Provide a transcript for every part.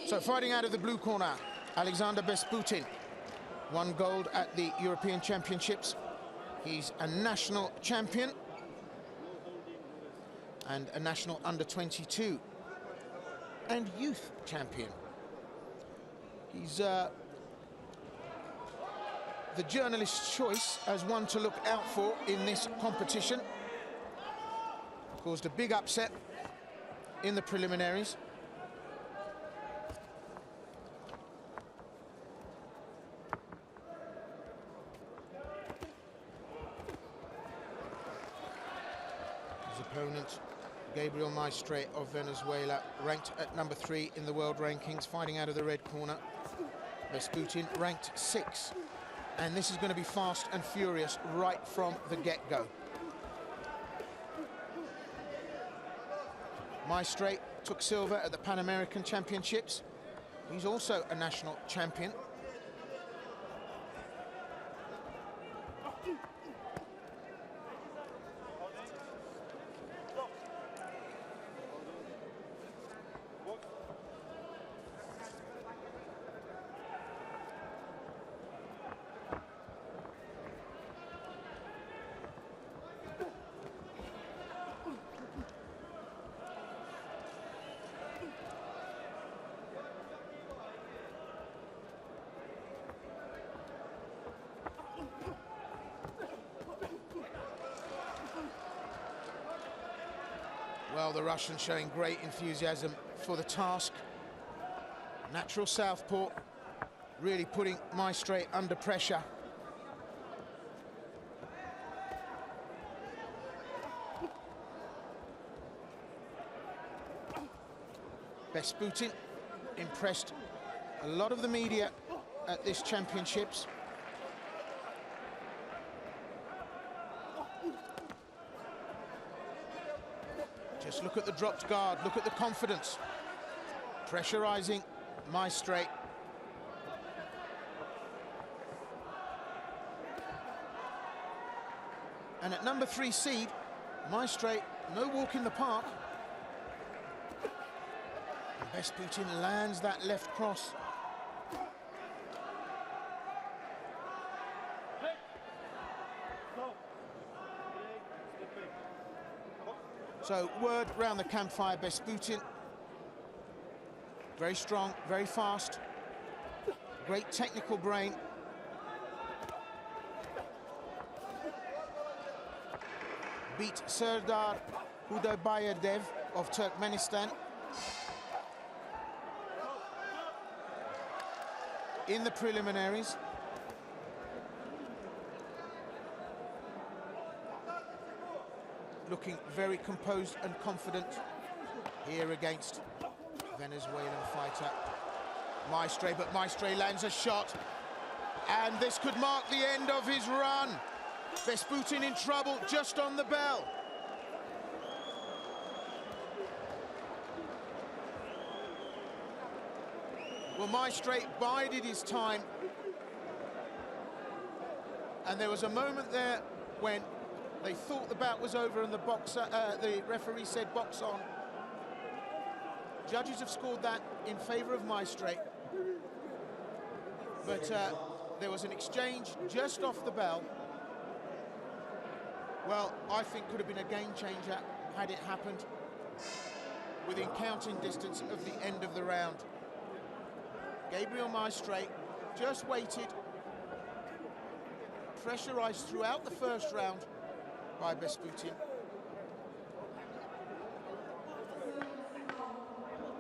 So fighting out of the blue corner, Alexander BESPUTIN won gold at the European Championships. He's a national champion and a national under-22 and youth champion. He's the journalist's choice as one to look out for in this competition. Caused a big upset in the preliminaries. His opponent, Gabriel MAESTRE of Venezuela, ranked at number 3 in the world rankings, fighting out of the red corner. BESPUTIN ranked 6. And this is going to be fast and furious right from the get-go. MAESTRE took silver at the Pan American Championships. He's also a national champion. Well, the Russian showing great enthusiasm for the task. Natural southpaw, really putting MAESTRE under pressure. BESPUTIN impressed a lot of the media at this championships. Just look at the dropped guard, look at the confidence. Pressurizing MAESTRE. And at number 3 seed, MAESTRE, no walk in the park. And BESPUTIN lands that left cross. So word round the campfire, BESPUTIN, very strong, very fast, great technical brain. Beat Serdar Hudabayardev of Turkmenistan in the preliminaries. Looking very composed and confident here against Venezuelan fighter MAESTRE, but MAESTRE lands a shot, and this could mark the end of his run. BESPUTIN in trouble just on the bell. Well, MAESTRE bided his time, and there was a moment there when they thought the bout was over and the referee said box on. Judges have scored that in favor of MAESTRE. But there was an exchange just off the bell. Well, I think could have been a game changer had it happened within counting distance of the end of the round. Gabriel MAESTRE just waited, pressurized throughout the first round by BESPUTIN.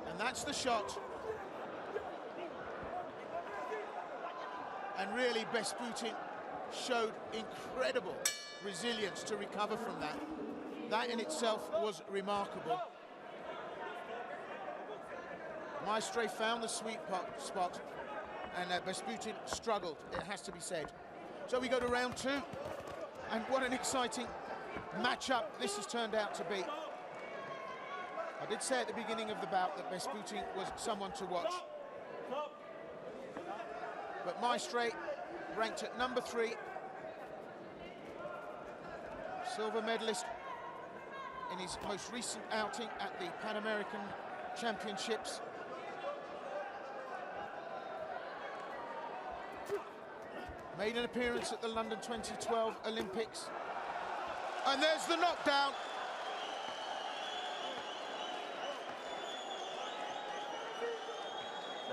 And that's the shot. And really, BESPUTIN showed incredible resilience to recover from that. That in itself was remarkable. MAESTRE found the sweet spot, and BESPUTIN struggled, it has to be said. So we go to round 2, and what an exciting matchup this has turned out to be. I did say at the beginning of the bout that BESPUTIN was someone to watch. But MAESTRE ranked at number 3. Silver medalist in his most recent outing at the Pan American Championships. Made an appearance at the London 2012 Olympics. And there's the knockdown.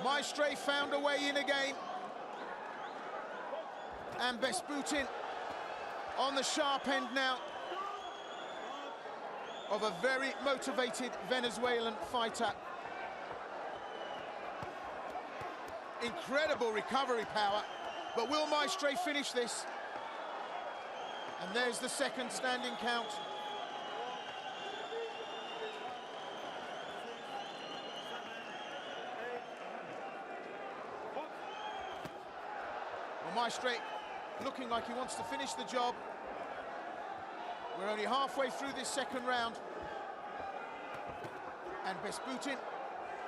Maestre found a way in again. And BESPUTIN on the sharp end now of a very motivated Venezuelan fighter. Incredible recovery power, but will Maestre finish this? And there's the second standing count. Well, Maestre looking like he wants to finish the job. We're only halfway through this second round. And BESPUTIN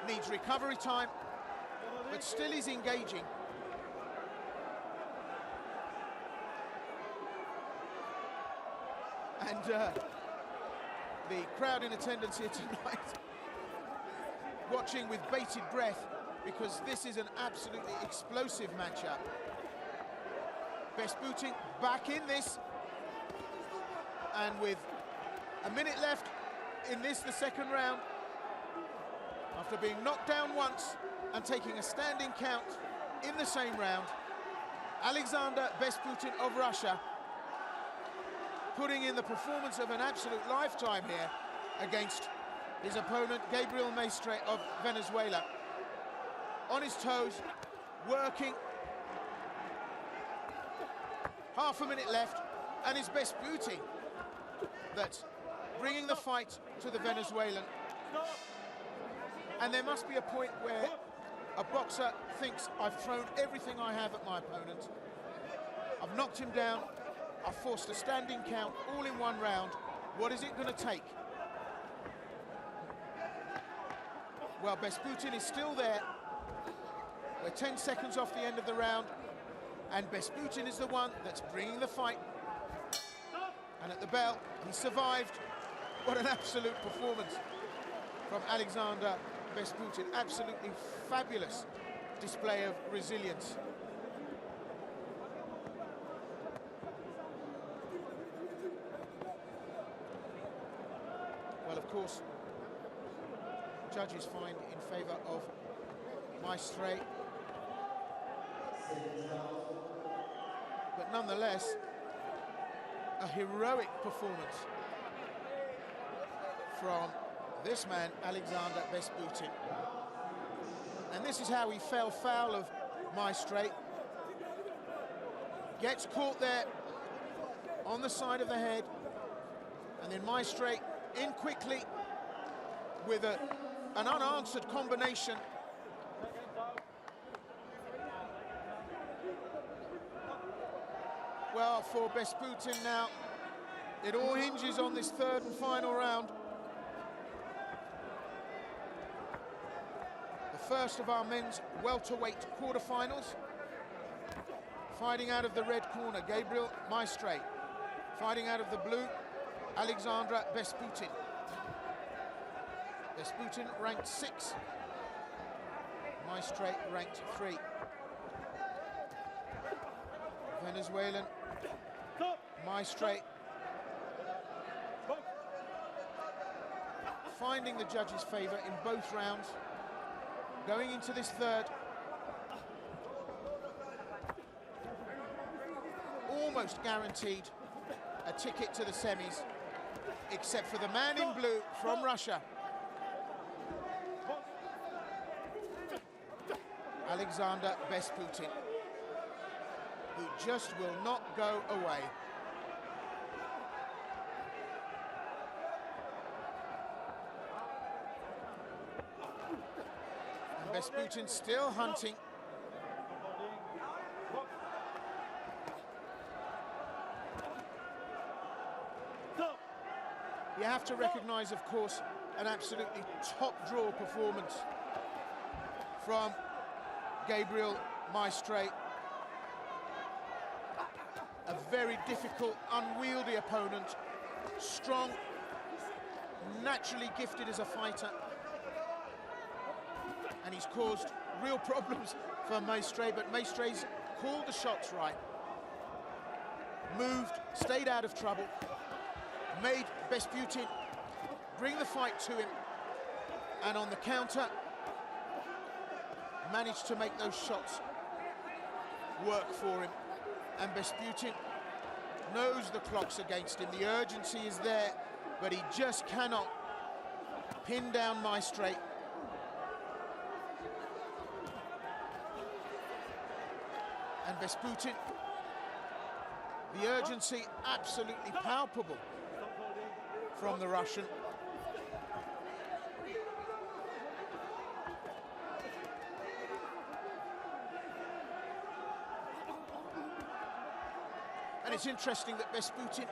needs recovery time, but still is engaging. And the crowd in attendance here tonight watching with bated breath, because this is an absolutely explosive matchup. BESPUTIN back in this, and with a minute left in this, the second round, after being knocked down once and taking a standing count in the same round, Alexander BESPUTIN of Russia putting in the performance of an absolute lifetime here against his opponent Gabriel MAESTRE of Venezuela. On his toes, working. Half a minute left, and it's BESPUTIN that's bringing the fight to the Venezuelan. And there must be a point where a boxer thinks, I've thrown everything I have at my opponent. I've knocked him down. I've forced a standing count all in one round. What is it going to take? Well, BESPUTIN is still there. We're 10 seconds off the end of the round, and BESPUTIN is the one that's bringing the fight. And at the bell, he survived. What an absolute performance from Alexander BESPUTIN. Absolutely fabulous display of resilience. Well, of course, judges find in favor of Maestre. But nonetheless, a heroic performance from this man, Alexander BESPUTIN. And this is how he fell foul of Maestre. Gets caught there on the side of the head, and then Maestre in quickly with an unanswered combination. Well, for BESPUTIN now, it all hinges on this third and final round. The first of our men's welterweight quarterfinals. Fighting out of the red corner, Gabriel MAESTRE. Fighting out of the blue, Alexander BESPUTIN. BESPUTIN ranked 6, Maestre ranked 3. Venezuelan Maestre finding the judges' favor in both rounds. Going into this third, almost guaranteed a ticket to the semis, except for the man in blue from Russia, Alexander BESPUTIN, who just will not go away. And BESPUTIN still hunting. You have to recognize, of course, an absolutely top draw performance from Gabriel MAESTRE. A very difficult, unwieldy opponent, strong, naturally gifted as a fighter. And he's caused real problems for Maestre, but Maestre's called the shots right. moved, stayed out of trouble, made BESPUTIN bring the fight to him, and on the counter, managed to make those shots work for him. And BESPUTIN knows the clock's against him, the urgency is there, but he just cannot pin down Maestre. And BESPUTIN, the urgency absolutely palpable from the Russian. And it's interesting that BESPUTIN,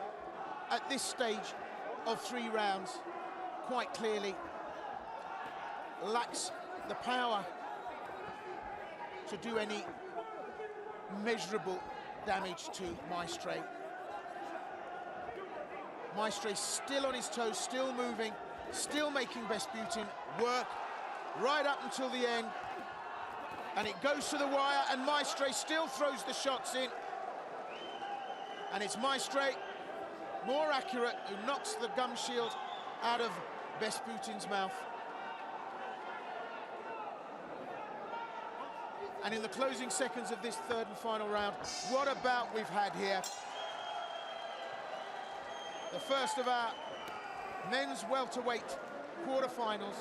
at this stage of 3 rounds, quite clearly lacks the power to do any measurable damage to Maestre. Maestre still on his toes, still moving, still making BESPUTIN work right up until the end. And it goes to the wire, and Maestre still throws the shots in. And it's Maestre, more accurate, who knocks the gum shield out of BESPUTIN's mouth. And in the closing seconds of this 3rd and final round, what a bout we've had here. The first of our men's welterweight quarterfinals.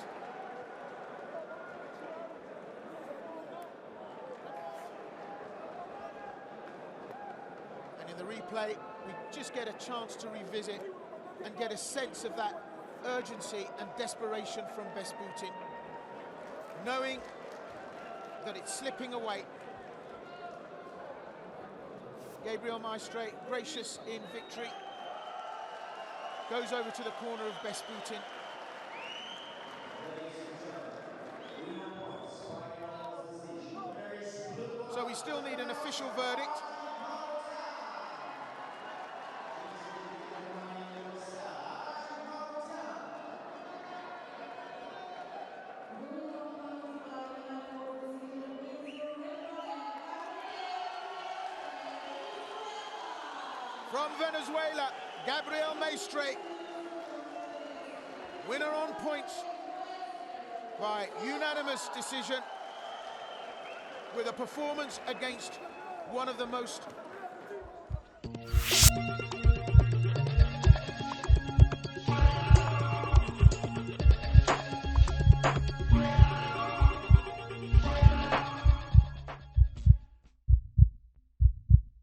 And in the replay, we just get a chance to revisit and get a sense of that urgency and desperation from BESPUTIN, knowing that it's slipping away. Gabriel Maestre, gracious in victory, goes over to the corner of BESPUTIN. So we still need an official verdict. From Venezuela, Gabriel MAESTRE, winner on points by unanimous decision, with a performance against one of the most